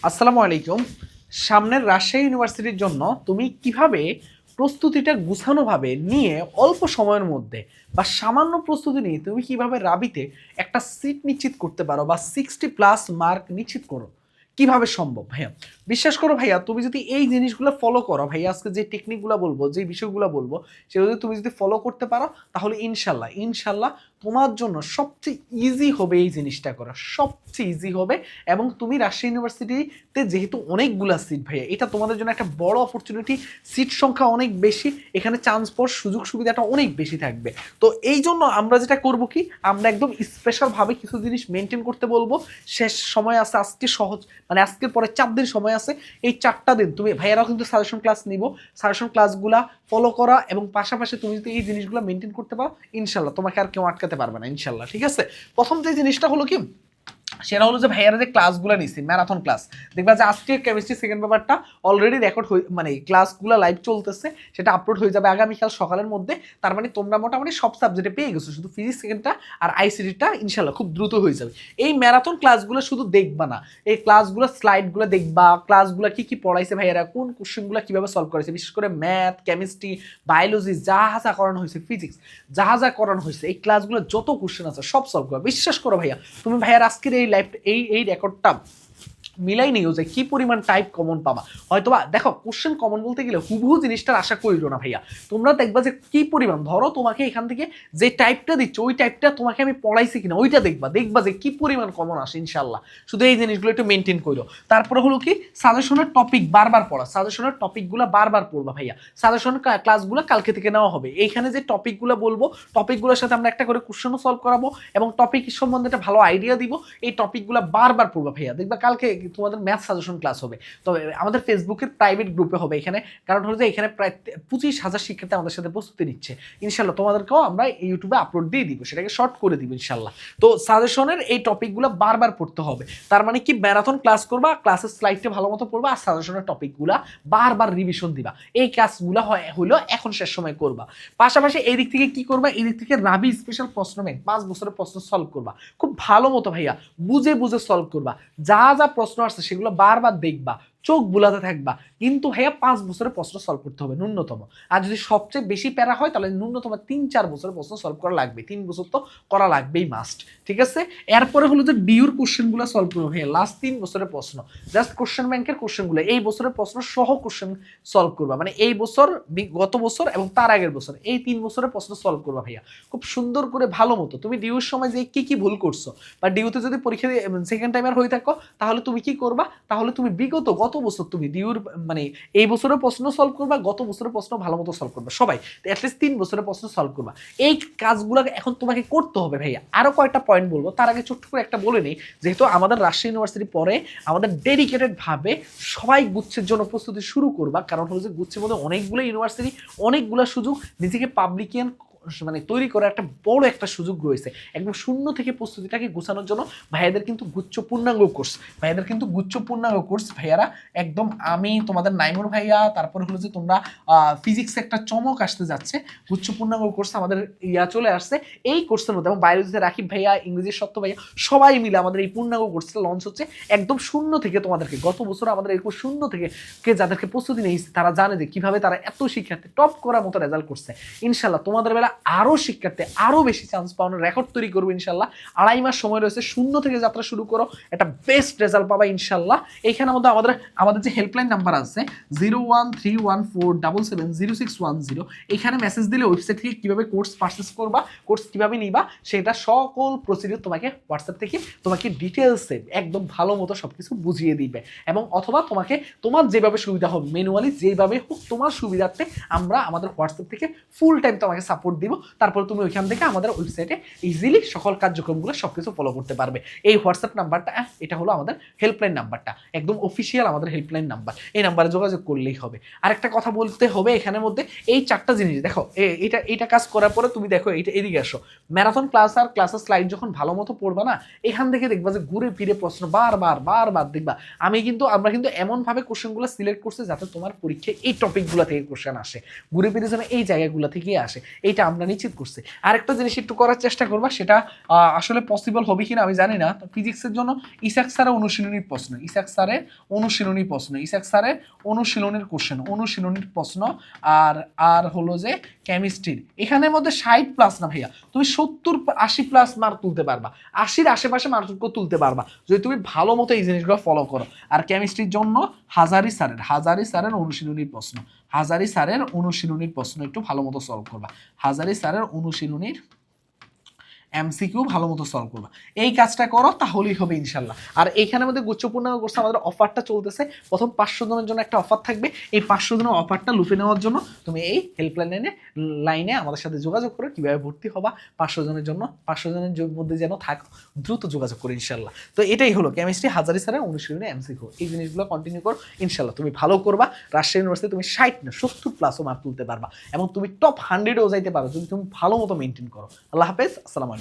আসসালামু আলাইকুম। সামনের রাজশাহী ইউনিভার্সিটির জন্য তুমি কিভাবে প্রস্তুতিটা গুছানোভাবে নিয়ে অল্প সময়ের মধ্যে বা সামান্য প্রস্তুতি নিয়ে তুমি কিভাবে রাবিতে একটা সিট নিশ্চিত করতে পারো বা 60+ মার্ক নিশ্চিত করো, কিভাবে সম্ভব ভাইয়া? বিশ্বাস করো ভাইয়া, তুমি যদি এই জিনিসগুলো ফলো করো ভাইয়া, আজকে যে টেকনিকগুলো বলবো, যে বিষয়গুলো বলবো, সেগুলো যদি তুমি ফলো করতে পারো, তাহলে ইনশাল্লাহ ইনশাল্লাহ তোমার জন্য সবচেয়ে ইজি হবে এই জিনিসটা করা, সবচেয়ে ইজি হবে। এবং তুমি রাজশাহী ইউনিভার্সিটিতে যেহেতু অনেকগুলা সিট ভাইয়া, এটা তোমাদের জন্য একটা বড় অপরচুনিটি। সিট সংখ্যা অনেক বেশি, এখানে চান্স পাওয়ার সুযোগ সুবিধাটা অনেক বেশি থাকবে। তো এই জন্য আমরা যেটা করব কি, আমরা একদম স্পেশালভাবে কিছু জিনিস মেনটেন করতে বলবো। শেষ সময় আছে আজকে, সহজ মানে আজকের পরে 4 দিন সময় আছে। এই 4টা দিন তুমি ভাইয়ারাও কিন্তু সাজেশন ক্লাস নিব, সাজেশন ক্লাসগুলা ফলো করা এবং পাশাপাশি তুমি যদি এই জিনিসগুলো মেনটেন করতে পারো, ইনশাল্লাহ তোমাকে আর কেউ আটকাতে পারবে না ইনশাল্লাহ। ঠিক আছে, প্রথম যে জিনিসটা হলো কি, সেটা হলো যে ভাইয়ারা যে ক্লাসগুলো নিছি ম্যারাথন ক্লাস, দেখবা যে আজকে কেমিস্ট্রি সেকেন্ড পেপারটা অলরেডি রেকর্ড হয়ে মানে ক্লাসগুলো লাইভ চলতেছে, সেটা আপলোড হয়ে যাবে আগামীকাল সকালের মধ্যে। তার মানে তোমরা মোটামুটি সব সাবজেক্টে পেয়ে গেছো, শুধু ফিজিক্স সেকেন্ডটা আর আইসিটিটা ইনশাল্লাহ খুব দ্রুত হয়ে যাবে। এই ম্যারাথন ক্লাসগুলো শুধু দেখবা না, এই ক্লাসগুলো স্লাইডগুলো দেখবা, ক্লাসগুলো কি কি পড়াইছে ভাইয়ারা, কোন কোশ্চেনগুলো কিভাবে সলভ করেছে, বিশেষ করে ম্যাথ, কেমিস্ট্রি, বায়োলজি, যা যা করানো হয়েছে, ফিজিক্স যা যা করানো হয়েছে, এই ক্লাসগুলো যত কোশ্চেন আছে সব সলভ করবা। বিশ্বাস করো ভাইয়া, তুমি ভাইয়ার আজকের এই লাইফ এই রেকর্ডটা মিলাই নিও যে কি পরিমাণ টাইপ কমন পাবা। হয়তোবা দেখো, কোশ্চেন কমন বলতে গেলে হুবহু জিনিসটার আশা করিও না ভাইয়া। তোমরা দেখবা যে কি পরিমাণ, ধরো তোমাকে এখান থেকে যে টাইপটা দিচ্ছ ওই টাইপটা তোমাকে আমি পড়াইছি কিনা ওইটা দেখবা যে কি পরিমাণ কমন আসে ইনশাল্লাহ। শুধু এই জিনিসগুলো একটু মেনটেন করো। তারপরে হলো কি, সাজেশনের টপিক বারবার পড়া, সাজেশনের টপিকগুলো বারবার পড়বা ভাইয়া। সাজেশনের ক্লাসগুলো কালকে থেকে নেওয়া হবে। এইখানে যে টপিকগুলো বলবো, টপিকগুলোর সাথে আমরা একটা করে কোশ্চেনও সলভ করাবো এবং টপিক সম্বন্ধে একটা ভালো আইডিয়া দিব। এই টপিকগুলো বারবার পড়বা ভাইয়া, দেখবা কালকে তোমাদের ম্যাথ সাজেশন ক্লাস হবে। তবে আমাদের ফেসবুকের প্রাইভেট গ্রুপে হবে এখানে, কারণ হলো যে এখানে প্রায় 25,000 শিক্ষার্থী আমাদের সাথে প্রস্তুতি নিচ্ছে। ইনশাল্লাহ তোমাদেরকেও আমরা ইউটিউবে আপলোড দিয়ে দিব, সেটাকে শর্ট করে দিব ইনশাল্লাহ। তো সাজেশনের এই টপিকগুলো বারবার পড়তে হবে। তার মানে কি, ম্যারাথন ক্লাস করবা, ক্লাসের স্লাইডটা ভালো মতো পড়বা আর সাজেশনের টপিকগুলো বারবার রিভিশন দিবা। এই কাজগুলো হইলো এখন শেষ সময় করবা। পাশাপাশি এই দিক থেকে কি করবা, এই দিক থেকে রাবি স্পেশাল প্রশ্ন ব্যাংক 5 বছরের প্রশ্ন সলভ করবা খুব ভালো মতো ভাইয়া, বুঝে বুঝে সলভ করবা। যা যা প্রশ্ন আসছে সেগুলো বারবার দেখবা, চোখ বুলাতে থাকবা। কিন্তু ভাইয়া 5 বছরের প্রশ্ন সলভ করতে হবে ন্যূনতম। আর যদি সবচেয়ে বেশি প্যারা হয় তাহলে ন্যূনতম 3-4 বছরের প্রশ্ন সলভ করা লাগবে। 3 বছর তো করা লাগবেই মাস্ট। ঠিক আছে, এরপরে হলো যে ডিউর কোশ্চেনগুলো সলভ করবো ভাইয়া, লাস্ট 3 বছরের প্রশ্ন, জাস্ট কোশ্চেন ব্যাংকের কোশ্চেনগুলো, এই বছরের প্রশ্ন সহ কোশ্চেন সলভ করবা। মানে এই বছর, গত বছর এবং তার আগের বছর, এই 3 বছরের প্রশ্ন সলভ করবা ভাইয়া খুব সুন্দর করে ভালো মতো। তুমি ডিউর সময় যে কি কি ভুল করছো, বা ডিউতে যদি পরীক্ষা সেকেন্ড টাইম আর হয়ে থাকো, তাহলে তুমি কি করবা, তাহলে তুমি গত বছর তুমি ডিউর মানে এই বছরের প্রশ্ন সলভ করবা, গত বছরের প্রশ্ন ভালো মতো সলভ করবা, সবাই অ্যাটলিস্ট 3 বছরের প্রশ্ন সলভ করবা। এই কাজগুলো এখন তোমাকে করতে হবে ভাইয়া। আরো কয়েকটা পয়েন্ট বলবো, তার আগে ছোট্ট করে একটা বলে নেই, যেহেতু আমাদের রাজশাহী ইউনিভার্সিটি পরে আমাদের ডেডিকেটেড ভাবে সবাই গুচ্ছের জন্য প্রস্তুতি শুরু করবা। কারণ হলো যে গুচ্ছের মধ্যে অনেকগুলো ইউনিভার্সিটি, অনেকগুলো সুযোগ, নিজেকে পাবলিকিয়ান মানে তৈরি করার একটা বড় একটা সুযোগ রয়েছে। একদম শূন্য থেকে প্রস্তুতিটাকে গোছানোর জন্য ভাইয়াদের কিন্তু গুচ্ছ পূর্ণাঙ্গ কোর্স, ভাইয়াদের কিন্তু গুচ্ছ পূর্ণাঙ্গ কোর্স ভাইয়ারা একদম। আমি তোমাদের নাইমুর ভাইয়া, তারপর হলো যে তোমরা ফিজিক্স একটা চমক আসতে যাচ্ছে, গুচ্ছ পূর্ণাঙ্গ কোর্স আমাদের চলে আসছে। এই কোর্সের মধ্যে এবং বায়োলজিতে রাকিব ভাইয়া, ইংরেজির সত্য ভাইয়া, সবাই মিলে আমাদের এই পূর্ণাঙ্গ কোর্সটা লঞ্চ হচ্ছে একদম শূন্য থেকে। তোমাদেরকে গত বছর আমাদের এরকম শূন্য থেকে যাদেরকে প্রস্তুতি নিয়েছে তারা জানে যে কিভাবে তারা এত শিক্ষার্থী টপ করার মতো রেজাল্ট করছে। ইনশাল্লাহ তোমাদের বেলা আরো শিক্ষার্থী আরো বেশি চান্স পাওয়ানোর রেকর্ড তৈরি করবো ইনশাল্লাহ। 2.5 মাস সময় রয়েছে, শূন্য থেকে যাত্রা শুরু করো, একটা বেস্ট রেজাল্ট পাবা ইনশাল্লাহ। এইখানে মধ্যে আমাদের যে হেল্পলাইন নাম্বার আছে 013147700610, এখানে মেসেজ দিলে ওয়েবসাইট থেকে কিভাবে কোর্স পারচেস করবা, কোর্স কিভাবে নিবা, সেটা সকল প্রসিডিউর তোমাকে হোয়াটসঅ্যাপ থেকে তোমাকে ডিটেলসে একদম ভালো মতো সবকিছু বুঝিয়ে দিবে। এবং অথবা তোমাকে তোমার যেভাবে সুবিধা হবে, ম্যানুয়ালি যেভাবে হোক তোমার সুবিধার্থে আমরা আমাদের হোয়াটসঅ্যাপ থেকে ফুল টাইম তোমাকে সাপোর্ট দিব। তারপর তুমি ওইখান থেকে আমাদের ওয়েবসাইটে ইজিলি সকল কার্যক্রমগুলো সবকিছু ফলো করতে পারবে। এই হোয়াটসঅ্যাপ নাম্বারটা, এটা হলো আমাদের হেল্পলাইন নাম্বারটা, একদম অফিসিয়াল আমাদের হেল্পলাইন নাম্বার। এই নাম্বারে যোগাযোগ করলেই হবে। আরেকটা কথা বলতে হবে এখানের মধ্যে, এই 4টা জিনিস দেখো, এটা কাজ করার পরে তুমি দেখো এইটা এদিকে আসো, ম্যারাথন ক্লাস আর ক্লাসের স্লাইড যখন ভালো মতো পড়বা না, এখান থেকে দেখবা যে ঘুরে ফিরে প্রশ্ন বারবার দেখবা। আমরা কিন্তু এমনভাবে কোশ্চেনগুলো সিলেক্ট করছি যাতে তোমার পরীক্ষায় এই টপিকগুলো থেকে কোশ্চেন আসে, ঘুরে ফিরে যেন এই জায়গাগুলো থেকেই আসে। এইটা আমরা নিশ্চিত করছি। আরেকটা জিনিস একটু করার চেষ্টা করবা, সেটা আসলে পসিবল হবে কিনা আমি জানি না। ফিজিক্সের জন্য ইসাক স্যারের অনুশীলনীর প্রশ্ন, ইসাক স্যারের অনুশীলনী প্রশ্ন, ইসাক স্যারের অনুশীলনীর কোশ্চেন, অনুশীলনীর প্রশ্ন। আর আর হলো যে কেমিস্ট্রির এখানের মধ্যে 60+ না ভাইয়া, তুমি 70-80+ মার্ক তুলতে পারবা, 80-র আশেপাশে মার্ক তুলতে পারবা যদি তুমি ভালো মতো এই জিনিসগুলো ফলো করো। আর কেমিস্ট্রির জন্য হাজারি স্যারের অনুশীলনীর প্রশ্ন, হাজারি স্যারের অনুশীলনীর প্রশ্ন একটু ভালো মতো সলভ করবা, হাজারি স্যারের অনুশীলনীর এমসিকিউ ভালো মতো সলভ করবা। এই কাজটা করো তাহলেই হবে ইনশাল্লাহ। আর এইখানের মধ্যে গুচ্ছপূর্ণ কোর্সে আমাদের অফারটা চলতেছে, প্রথম 500 জনের জন্য একটা অফার থাকবে। এই 500 জনের অফারটা লুফে নেওয়ার জন্য তুমি এই হেল্পলাইনে লাইনে আমাদের সাথে যোগাযোগ করো, কিভাবে ভর্তি হবা 500 জনের জন্য, 500 জনের মধ্যে যেন থাকো, দ্রুত যোগাযোগ করো ইনশাল্লাহ। তো এটাই হলো কেমিস্ট্রি হাজারি স্যারের অনুশীলনী এমসিকিউ, এই জিনিসগুলো কন্টিনিউ করো ইনশাল্লাহ, তুমি ভালো করবা। রাজশাহী ইউনিভার্সিটি তুমি 60 না 70+ মার্ক তুলতে পারবা এবং তুমি টপ 100-এও যাইতে পারো যদি তুমি ভালো মতো মেনটেন করো। আল্লাহ হাফেজ, আসসালামু আলাইকুম।